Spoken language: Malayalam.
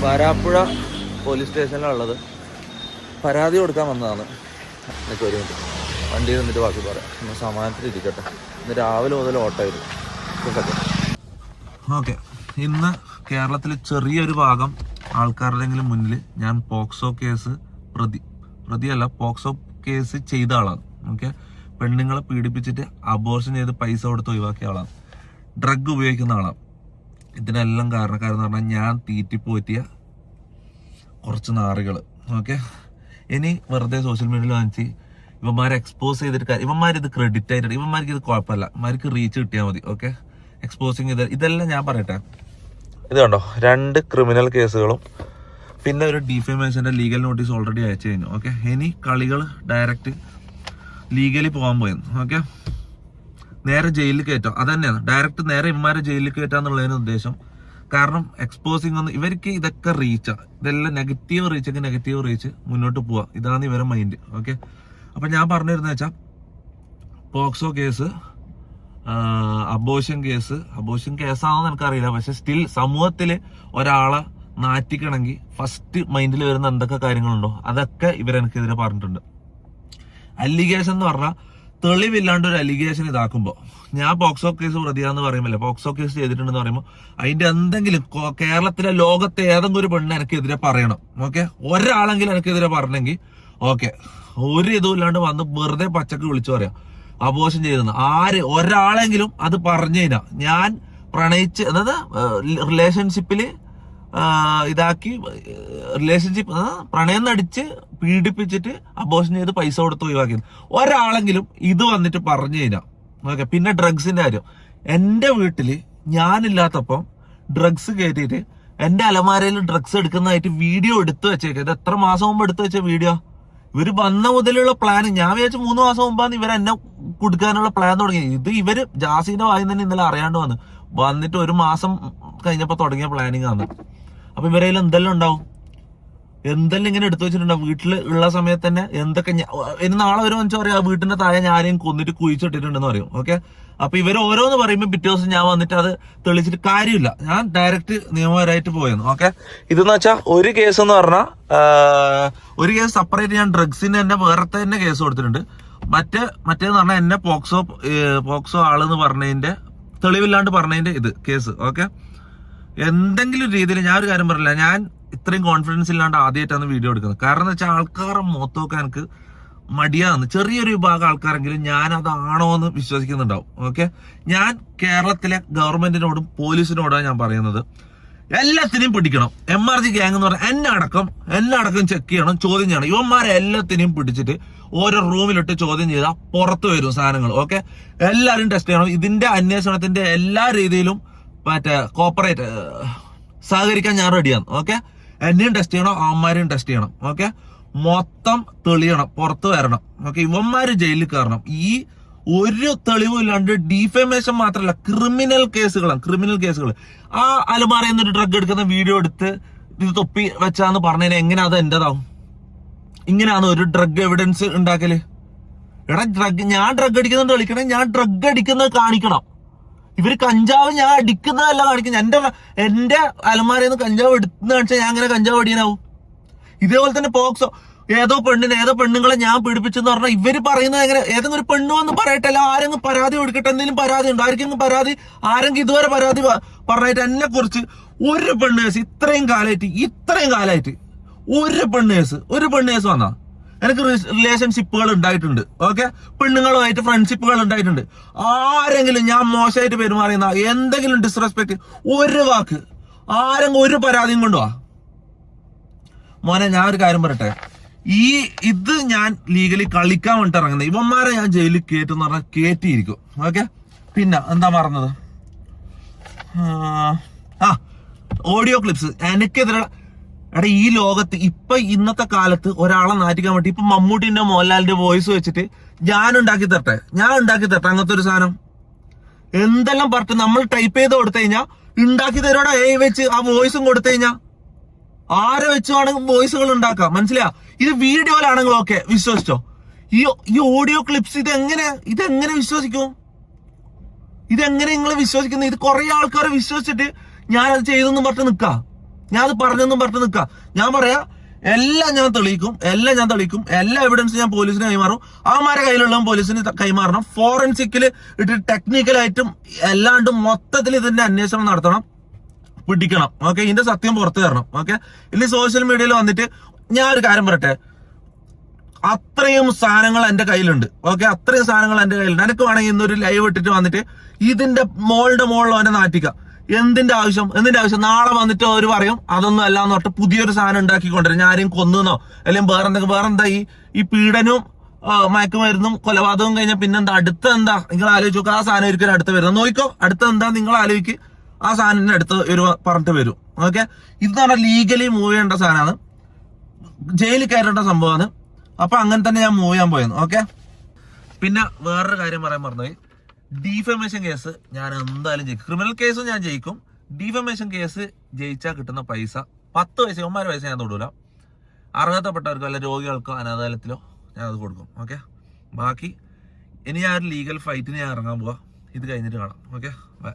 വരാപ്പുഴ പോലീസ് സ്റ്റേഷനിലുള്ളത്. പരാതി കൊടുക്കാൻ വന്നതാണ്. എനിക്ക് ഒരു മിനിറ്റ് വണ്ടിയിൽ നിന്നിട്ട് ബാക്കി പറയാം. ഒന്ന് സമാധാനത്തിൽ ഇരിക്കട്ടെ. ഇന്ന് രാവിലെ മുതൽ ഓട്ടമായിരുന്നു. ഓക്കെ, ഇന്ന് കേരളത്തിൽ ചെറിയൊരു ഭാഗം ആൾക്കാരുടെങ്കിലും മുന്നിൽ ഞാൻ പോക്സോ കേസ് പ്രതിയല്ല, പോക്സോ കേസ് ചെയ്ത ആളാണ്. ഓക്കെ, പെണ്ണുങ്ങളെ പീഡിപ്പിച്ചിട്ട് അബോർഷൻ ചെയ്ത് പൈസ കൊടുത്ത് ഒഴിവാക്കിയ ആളാണ്. ഡ്രഗ് ഉപയോഗിക്കുന്ന ആളാണ്. ഇതിനെല്ലാം കാരണക്കാരെന്ന് പറഞ്ഞാൽ ഞാൻ തീറ്റിപ്പോറ്റിയ കുറച്ച് നാറികൾ. ഓക്കെ, ഇനി വെറുതെ സോഷ്യൽ മീഡിയയിൽ വാങ്ങിച്ച് ഇവന്മാരെ എക്സ്പോസ് ചെയ്തിട്ട് ഇവന്മാരിത് ക്രെഡിറ്റ് ആയിട്ട് ഇവന്മാർക്ക് ഇത് കുഴപ്പമില്ല, ഇവന്മാർക്ക് റീച്ച് കിട്ടിയാൽ മതി. ഓക്കെ, എക്സ്പോസിങ് ഇതെല്ലാം ഞാൻ പറയട്ടെ. ഇത് കണ്ടോ, 2 ക്രിമിനൽ കേസുകളും പിന്നെ ഒരു ഡിഫേമേഷൻ്റെ ലീഗൽ നോട്ടീസ് ഓൾറെഡി അയച്ചു കഴിഞ്ഞു. ഓക്കെ, ഇനി കളികൾ ഡയറക്റ്റ് ലീഗലി പോകാൻ പോയെന്ന്. ഓക്കെ, നേരെ ജയിലിൽ കയറ്റാം. അത് തന്നെയാണ്, ഡയറക്റ്റ് നേരെ ഇവന്മാരെ ജയിലിൽ കയറ്റാന്നുള്ളതിന് ഉദ്ദേശം. കാരണം എക്സ്പോസിങ് ഒന്നും ഇവർക്ക് ഇതൊക്കെ റീച്ചാണ്. ഇതെല്ലാം നെഗറ്റീവ് റീച്ച് മുന്നോട്ട് പോവാ. ഇതാണ് ഇവരുടെ മൈൻഡ്. ഓക്കെ, അപ്പം ഞാൻ പറഞ്ഞിരുന്ന വെച്ചാൽ പോക്സോ കേസ്, അബോർഷൻ കേസാണെന്ന് എനിക്കറിയില്ല. പക്ഷെ സ്റ്റിൽ സമൂഹത്തിൽ ഒരാളെ നാറ്റിക്കണമെങ്കിൽ ഫസ്റ്റ് മൈൻഡിൽ വരുന്ന എന്തൊക്കെ കാര്യങ്ങളുണ്ടോ അതൊക്കെ ഇവരെനിക്കെതിരെ പറഞ്ഞിട്ടുണ്ട്. അലിഗേഷൻ എന്ന് പറഞ്ഞാൽ തെളിവില്ലാണ്ട് ഒരു അലിഗേഷൻ ഇതാക്കുമ്പോൾ, ഞാൻ പോക്സോ കേസ് പ്രതിയാന്ന് പറയുമ്പോൾ പോക്സോ കേസ് ചെയ്തിട്ടുണ്ടെന്ന് പറയുമ്പോൾ അതിന്റെ എന്തെങ്കിലും കേരളത്തിലെ ലോകത്തെ ഏതെങ്കിലും ഒരു പെണ്ണ് എനിക്കെതിരെ പറയണം. ഓക്കെ, ഒരാളെങ്കിലും എനിക്കെതിരെ പറഞ്ഞെങ്കിൽ ഓക്കെ, ഒരു ഇതുമില്ലാണ്ട് വന്ന് വെറുതെ പച്ചക്ക് വിളിച്ചു പറയാം അബോർഷൻ ചെയ്തെന്ന്. ഒരാളെങ്കിലും അത് പറഞ്ഞു കഴിഞ്ഞാൽ ഞാൻ പ്രണയിച്ച്, അതായത് റിലേഷൻഷിപ്പില് പ്രണയം നടിച്ച് പീഡിപ്പിച്ചിട്ട് അബോർഷൻ ചെയ്ത് പൈസ കൊടുത്ത് ഒഴിവാക്കിയത് ഒരാളെങ്കിലും ഇത് വന്നിട്ട് പറഞ്ഞു കഴിഞ്ഞാൽ ഓക്കെ. പിന്നെ ഡ്രഗ്സിന്റെ കാര്യം, എന്റെ വീട്ടില് ഞാനില്ലാത്തപ്പം ഡ്രഗ്സ് കയറ്റിയിട്ട് എന്റെ അലമാരയിൽ ഡ്രഗ്സ് എടുക്കുന്നതായിട്ട് വീഡിയോ എടുത്തു വെച്ചേക്കാം. ഇത് എത്ര മാസം മുമ്പ് എടുത്തു വെച്ച വീഡിയോ? ഇവര് വന്ന മുതലുള്ള പ്ലാൻ, ഞാൻ വിചാരിച്ചു 3 മാസം മുമ്പാണ് ഇവരെന്നെ കൊടുക്കാനുള്ള പ്ലാൻ തുടങ്ങി. ഇത് ഇവര് ജാസിന്റെ വായി തന്നെ ഇന്നലെ അറിയാണ്ട് വന്നിട്ട് 1 മാസം കഴിഞ്ഞപ്പോ തുടങ്ങിയ പ്ലാനിങ് ആണ്. അപ്പൊ ഇവരേൽ എന്തെല്ലാം ഉണ്ടാവും, എന്തെല്ലാം ഇങ്ങനെ എടുത്തു വെച്ചിട്ടുണ്ടാവും വീട്ടിൽ ഉള്ള സമയത്ത് തന്നെ. എന്തൊക്കെ ഇനി നാളെ ഒരു മനുഷ്യ പറയാം വീട്ടിന്റെ താഴെ ഞാനും കൊന്നിട്ട് കുഴിച്ചിട്ടിട്ടുണ്ടെന്ന് പറയും. ഓക്കെ, അപ്പൊ ഇവർ ഓരോന്ന് പറയുമ്പോൾ പിറ്റേ ദിവസം ഞാൻ വന്നിട്ട് അത് തെളിച്ചിട്ട് കാര്യമില്ല. ഞാൻ ഡയറക്റ്റ് നിയമപരമായിട്ട് പോയെന്ന്. ഓക്കെ, ഇതെന്ന് വെച്ചാൽ ഒരു കേസ് എന്ന് പറഞ്ഞാൽ ഒരു കേസ് സെപ്പറേറ്റ് ഞാൻ ഡ്രഗ്സിന് തന്നെ വേറെ തന്നെ കേസ് കൊടുത്തിട്ടുണ്ട്. മറ്റേന്ന് പറഞ്ഞാൽ എന്നെ പോക്സോ ആളെന്ന് പറഞ്ഞതിന്റെ തെളിവില്ലാണ്ട് പറഞ്ഞതിന്റെ ഇത് കേസ്. ഓക്കെ, എന്തെങ്കിലും രീതിയിൽ ഞാൻ ഒരു കാര്യം പറഞ്ഞില്ല, ഞാൻ ഇത്രയും കോൺഫിഡൻസ് ഇല്ലാണ്ട് ആദ്യമായിട്ടാണ് വീഡിയോ എടുക്കുന്നത്. കാരണം എന്ന് വെച്ചാൽ ആൾക്കാരെ മുഖത്ത് നോക്കാൻ എനിക്ക് മടിയാന്ന്. ചെറിയൊരു വിഭാഗം ആൾക്കാരെങ്കിലും ഞാൻ അതാണോ എന്ന് വിശ്വസിക്കുന്നുണ്ടാവും. ഓക്കെ, ഞാൻ കേരളത്തിലെ ഗവൺമെന്റിനോടും പോലീസിനോടാണ് ഞാൻ പറയുന്നത്, എല്ലാത്തിനെയും പിടിക്കണം. MRG ഗ്യാങ് എന്ന് പറഞ്ഞാൽ എന്നെ അടക്കം ചെക്ക് ചെയ്യണം, ചോദ്യം ചെയ്യണം. ഇവന്മാരെ എല്ലാത്തിനെയും പിടിച്ചിട്ട് ഓരോ റൂമിലിട്ട് ചോദ്യം ചെയ്താൽ പുറത്തു വരും സാധനങ്ങൾ. ഓക്കെ, എല്ലാവരും ടെസ്റ്റ് ചെയ്യണം. ഇതിന്റെ അന്വേഷണത്തിന്റെ എല്ലാ രീതിയിലും കോപ്പറേറ്റ് സഹകരിക്കാൻ ഞാൻ റെഡിയാണ്. ഓക്കെ, എന്നെയും ടെസ്റ്റ് ചെയ്യണം, അവന്മാരെയും ടെസ്റ്റ് ചെയ്യണം. ഓക്കെ, മൊത്തം തെളിയണം, പുറത്തു വരണം. ഓക്കെ, ഇവന്മാര് ജയിലിൽ കയറണം. ഈ ഒരു തെളിവും ഇല്ലാണ്ട് ഡിഫേമേഷൻ മാത്രമല്ല, ക്രിമിനൽ കേസുകൾ ആ അലമാരയിൽ നിന്നൊരു ഡ്രഗ് എടുക്കുന്ന വീഡിയോ എടുത്ത് ഇത് തൊപ്പി വെച്ചാന്ന് പറഞ്ഞതിന് എങ്ങനെ അത് എന്റേതാവും? ഇങ്ങനെയാണ് ഒരു ഡ്രഗ് എവിഡൻസ് ഉണ്ടാക്കല്. ഞാൻ ഡ്രഗ് അടിക്കുന്നുണ്ട് കളിക്കണം, ഞാൻ ഡ്രഗ് അടിക്കുന്നത് കാണിക്കണം. ഇവര് കഞ്ചാവ് ഞാൻ അടിക്കുന്നതല്ല കാണിക്കുന്നത്. എന്റെ അലമാരയിൽ നിന്ന് കഞ്ചാവ് എടുക്കുന്ന കാണിച്ചാൽ ഞാൻ അങ്ങനെ കഞ്ചാവ് അടിയാനാവും. ഇതേപോലെ തന്നെ പോക്സോ ഏതോ പെണ്ണുങ്ങളെ ഞാൻ പീഡിപ്പിച്ചെന്ന് പറഞ്ഞാൽ ഇവര് പറയുന്നത് എങ്ങനെ? ഏതെങ്കിലും ഒരു പെണ്ണ് വന്ന് പറയട്ടെ, അല്ല ആരെങ്കിലും പരാതി കൊടുക്കട്ടെ. എന്തെങ്കിലും പരാതി ഉണ്ടോ? ആരെങ്കിലും ഇതുവരെ പരാതി പറഞ്ഞിട്ട് എന്നെ കുറിച്ച് ഒരു പെണ്ണ് കേസ് ഇത്രയും കാലമായിട്ട് ഒരു പെണ്ണ് കേസ് വന്നാ? എനിക്ക് റിലേഷൻഷിപ്പുകൾ ഉണ്ടായിട്ടുണ്ട്. ഓക്കെ, പെണ്ണുങ്ങളുമായിട്ട് ഫ്രണ്ട്ഷിപ്പുകൾ ഉണ്ടായിട്ടുണ്ട്. ആരെങ്കിലും ഞാൻ മോശമായിട്ട് പെരുമാറിയുന്ന എന്തെങ്കിലും ഡിസ്റെസ്പെക്ട് ഒരു വാക്ക് ആരെങ്കിലും ഒരു പരാതിയും കൊണ്ടുവാ മോനെ. ഞാൻ ഒരു കാര്യം പറയട്ടെ, ഇത് ഞാൻ ലീഗലി കളിക്കാൻ വേണ്ടിട്ട് ഇറങ്ങുന്നത്. ഇവന്മാരെ ഞാൻ ജയിലിൽ കയറ്റുന്ന പറഞ്ഞാൽ കയറ്റിയിരിക്കും. ഓക്കെ, പിന്നെ എന്താ പറഞ്ഞത്, ഓഡിയോ ക്ലിപ്സ് എനിക്കെതിരെ. ഈ ലോകത്ത് ഇന്നത്തെ കാലത്ത് ഒരാളെ നാറ്റിക്കാൻ വേണ്ടി മമ്മൂട്ടിന്റെ മോഹൻലാലിന്റെ വോയിസ് വെച്ചിട്ട് ഞാൻ ഉണ്ടാക്കി തരട്ടെ അങ്ങനത്തെ ഒരു സാധനം എന്തെല്ലാം പറഞ്ഞിട്ട് നമ്മൾ ടൈപ്പ് ചെയ്ത് കൊടുത്തു കഴിഞ്ഞാൽ ഉണ്ടാക്കി തരോടെ വെച്ച് ആ വോയിസും കൊടുത്തു കഴിഞ്ഞാൽ ആരെ വെച്ചുവാണെങ്കിൽ വോയിസുകൾ ഉണ്ടാക്കാം. മനസ്സിലാ? ഇത് വീഡിയോയിലാണെങ്കിൽ ഓക്കെ വിശ്വസിച്ചോ. ഈ ഓഡിയോ ക്ലിപ്സ് ഇതെങ്ങനെ വിശ്വസിക്കും? ഇതെങ്ങനെ നിങ്ങൾ വിശ്വസിക്കുന്നത്? ഇത് കുറെ ആൾക്കാർ വിശ്വസിച്ചിട്ട് ഞാനത് ചെയ്തെന്ന് പറഞ്ഞിട്ട് നിൽക്കാം. ഞാൻ അത് പറഞ്ഞെന്നും പറഞ്ഞിട്ട് നിൽക്കാം. ഞാൻ പറയാ എല്ലാം ഞാൻ തെളിയിക്കും, എല്ലാ എവിഡൻസും ഞാൻ പോലീസിന് കൈമാറും. അവന്മാരെ കയ്യിലുള്ള പോലീസിന് കൈമാറണം. ഫോറൻസിക്കില് ഇട്ട് ടെക്നിക്കലായിട്ടും എല്ലാണ്ടും മൊത്തത്തിൽ ഇതിന്റെ അന്വേഷണം നടത്തണം, പിടിക്കണം. ഓക്കെ, ഇതിന്റെ സത്യം പുറത്തു തരണം. ഓക്കെ, ഇനി സോഷ്യൽ മീഡിയയിൽ വന്നിട്ട് ഞാൻ ഒരു കാര്യം പറയട്ടെ, അത്രയും സാധനങ്ങൾ എന്റെ കയ്യിലുണ്ട്. ഓക്കെ, അത്രയും സാധനങ്ങൾ എന്റെ കയ്യിലുണ്ട്. എനിക്ക് വേണമെങ്കിൽ ഇന്നൊരു ലൈവ് ഇട്ടിട്ട് വന്നിട്ട് ഇതിന്റെ മോളിലോ എന്നെ നാട്ടിക്കാം. എന്തിന്റെ ആവശ്യം? നാളെ വന്നിട്ട് അവർ പറയും അതൊന്നും അല്ലാന്ന് പറഞ്ഞിട്ട് പുതിയൊരു സാധനം ഉണ്ടാക്കിക്കൊണ്ടിരും. ഞാൻ ആരെയും കൊന്നുന്നോ അല്ലെങ്കിൽ വേറെന്താ ഈ പീഡനവും മയക്കുമരുന്നും കൊലപാതകവും കഴിഞ്ഞാൽ പിന്നെന്താ അടുത്ത എന്താ? നിങ്ങൾ ആലോചിച്ച് നോക്കുക. ആ സാധനം ഒരിക്കലും അടുത്ത് വരുന്നത് നോക്കിക്കോ. അടുത്ത എന്താ നിങ്ങൾ ആലോചിക്ക്. ആ സാധനത്തിന് അടുത്ത് ഒരു പറഞ്ഞിട്ട് വരും. ഓക്കെ, ഇതെന്ന് പറഞ്ഞാൽ ലീഗലി മൂവ് ചെയ്യേണ്ട സാധനമാണ്, ജയിലിൽ കയറേണ്ട സംഭവമാണ്. അപ്പൊ അങ്ങനെ തന്നെ ഞാൻ മൂവ് ചെയ്യാൻ പോയെന്ന്. ഓക്കെ, പിന്നെ വേറൊരു കാര്യം പറയാൻ പറഞ്ഞത്, ഡീഫമേഷൻ കേസ് ഞാൻ എന്തായാലും ജയിക്കും. ക്രിമിനൽ കേസും ഞാൻ ജയിക്കും. ഡീഫമേഷൻ കേസ് ജയിച്ചാൽ കിട്ടുന്ന പൈസ 10 പൈസ 9 പൈസ ഞാൻ തൊടൂല. അർഹതപ്പെട്ടവർക്കോ അല്ല രോഗികൾക്കോ അനാഥാലയത്തിലോ ഞാൻ അത് കൊടുക്കും. ഓക്കെ, ബാക്കി ഇനി ഞാൻ ഒരു ലീഗൽ ഫൈറ്റിന് ഞാൻ ഇറങ്ങാൻ പോവാ. ഇത് കഴിഞ്ഞിട്ട് കാണാം. Okay, by.